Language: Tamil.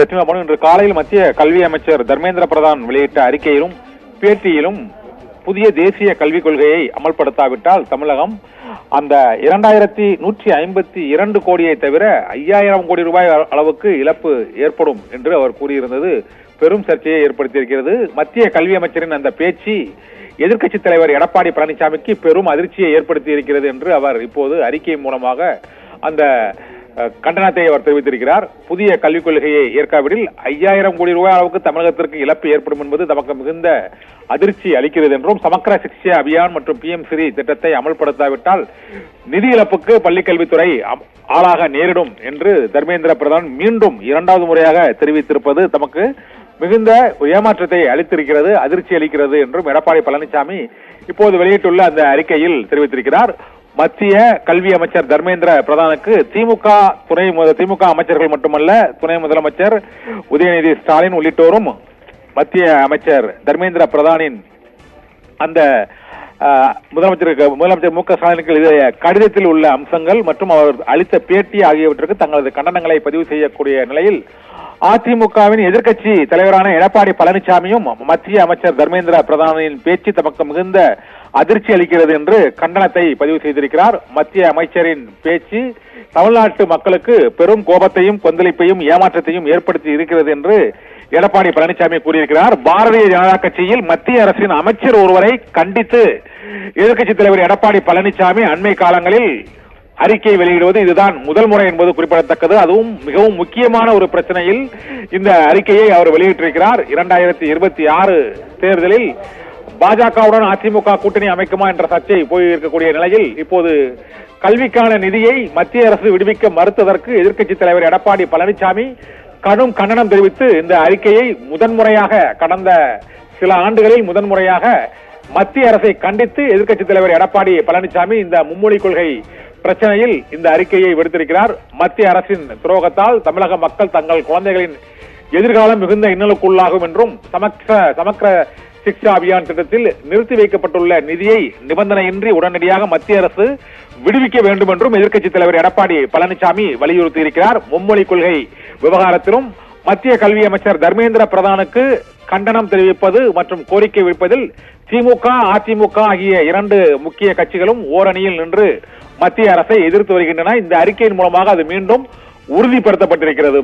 இன்று காலையில் மத்திய கல்வி அமைச்சர் தர்மேந்திர பிரதான் வெளியிட்ட அறிக்கையிலும் பேட்டியிலும் புதிய தேசிய கல்விக் கொள்கையை அமல்படுத்தாவிட்டால் தமிழகம் அந்த 2152 கோடியை தவிர 5000 கோடி ரூபாய் அளவுக்கு இழப்பு ஏற்படும் என்று அவர் கூறியிருந்தது பெரும் சர்ச்சையை ஏற்படுத்தியிருக்கிறது. மத்திய கல்வி அமைச்சரின் அந்த பேச்சு எதிர்க்கட்சித் தலைவர் எடப்பாடி பழனிசாமிக்கு பெரும் அதிர்ச்சியை ஏற்படுத்தி இருக்கிறது என்று அவர் இப்போது அறிக்கை மூலமாக அந்த கண்டனத்தை அவர் தெரிவித்திருக்கிறார். புதிய கல்விக் கொள்கையை ஏற்காவிடில் 5000 கோடி ரூபாய் அளவுக்கு தமிழகத்திற்கு இழப்பு ஏற்படும் என்பது நமக்கு மிகுந்த அதிர்ச்சி அளிக்கிறது என்றும், சமக்கர சிக்ஷா அபியான் மற்றும் PM ஸ்ரீ திட்டத்தை அமல்படுத்தாவிட்டால் நிதி இழப்புக்கு பள்ளிக்கல்வித்துறை ஆளாக நேரிடும் என்று தர்மேந்திர பிரதான் மீண்டும் 2வது முறையாக தெரிவித்திருப்பது நமக்கு மிகுந்த ஏமாற்றத்தை அளித்திருக்கிறது, அதிர்ச்சி அளிக்கிறது என்றும் எடப்பாடி பழனிசாமி இப்போது வெளியிட்டுள்ள அந்த அறிக்கையில் தெரிவித்திருக்கிறார். மத்திய கல்வி அமைச்சர் தர்மேந்திர பிரதானுக்கு திமுக அமைச்சர்கள் மட்டுமல்ல, துணை முதலமைச்சர் உதயநிதி ஸ்டாலின் உள்ளிட்டோரும் மத்திய அமைச்சர் தர்மேந்திர பிரதானின் அந்த முதலமைச்சர் மு க ஸ்டாலினுக்கு கடிதத்தில் உள்ள அம்சங்கள் மற்றும் அவர் அளித்த பேட்டி ஆகியவற்றுக்கு தங்களது கண்டனங்களை பதிவு செய்யக்கூடிய நிலையில் அதிமுகவின் எதிர்க்கட்சி தலைவரான எடப்பாடி பழனிசாமியும் மத்திய அமைச்சர் தர்மேந்திர பிரதானின் பேச்சு தமக்கு மிகுந்த அதிர்ச்சி அளிக்கிறது என்று கண்டனத்தை பதிவு செய்திருக்கிறார். மத்திய அமைச்சரின் பேச்சு தமிழ்நாட்டு மக்களுக்கு பெரும் கோபத்தையும் கொந்தளிப்பையும் ஏமாற்றத்தையும் ஏற்படுத்தி இருக்கிறது என்று எடப்பாடி பழனிசாமி கூறியிருக்கிறார். பாரதிய ஜனதா கட்சியில் மத்திய அரசின் அமைச்சர் ஒருவரை கண்டித்து எதிர்க்கட்சித் தலைவர் எடப்பாடி பழனிசாமி அண்மை காலங்களில் அறிக்கை வெளியிடுவது இதுதான் முதல் முறை என்பது குறிப்பிடத்தக்கது. அதுவும் மிகவும் முக்கியமான ஒரு பிரச்சனையில் இந்த அறிக்கையை அவர் வெளியிட்டிருக்கிறார். 2026 தேர்தலில் பாஜகவுடன் அதிமுக கூட்டணி அமைக்குமா என்ற சர்ச்சை போயிருக்கக்கூடிய நிலையில் இப்போது கல்விக்கான நிதியை மத்திய அரசு விடுவிக்க மறுத்ததற்கு எதிர்க்கட்சித் தலைவர் எடப்பாடி பழனிசாமி கடும் கண்டனம் தெரிவித்து இந்த அறிக்கையை முதன்முறையாக கடந்த சில ஆண்டுகளில் முதன்முறையாக மத்திய அரசை கண்டித்து எதிர்க்கட்சித் தலைவர் எடப்பாடி பழனிசாமி இந்த மும்மொழி கொள்கை பிரச்சனையில் இந்த அறிக்கையை விடுத்திருக்கிறார். மத்திய அரசின் துரோகத்தால் தமிழக மக்கள் தங்கள் குழந்தைகளின் எதிர்காலம் மிகுந்த இன்னலுக்குள்ளாகும் என்றும், சமக்கர சிக்ஷா அபியான் திட்டத்தில் நிறுத்தி வைக்கப்பட்டுள்ள நிதியை நிபந்தனையின்றி உடனடியாக மத்திய அரசு விடுவிக்க வேண்டும் என்றும் எதிர்க்கட்சித் தலைவர் எடப்பாடி பழனிசாமி வலியுறுத்தி இருக்கிறார். மும்மொழி கொள்கை விவகாரத்திலும் மத்திய கல்வி அமைச்சர் தர்மேந்திர பிரதானுக்கு கண்டனம் தெரிவிப்பது மற்றும் கோரிக்கை விடுப்பதில் திமுக அதிமுக ஆகிய 2 முக்கிய கட்சிகளும் ஓரணியில் நின்று மத்திய அரசை எதிர்த்து வருகின்றன. இந்த அறிக்கையின் மூலமாக அது மீண்டும் உறுதிப்படுத்தப்பட்டிருக்கிறது.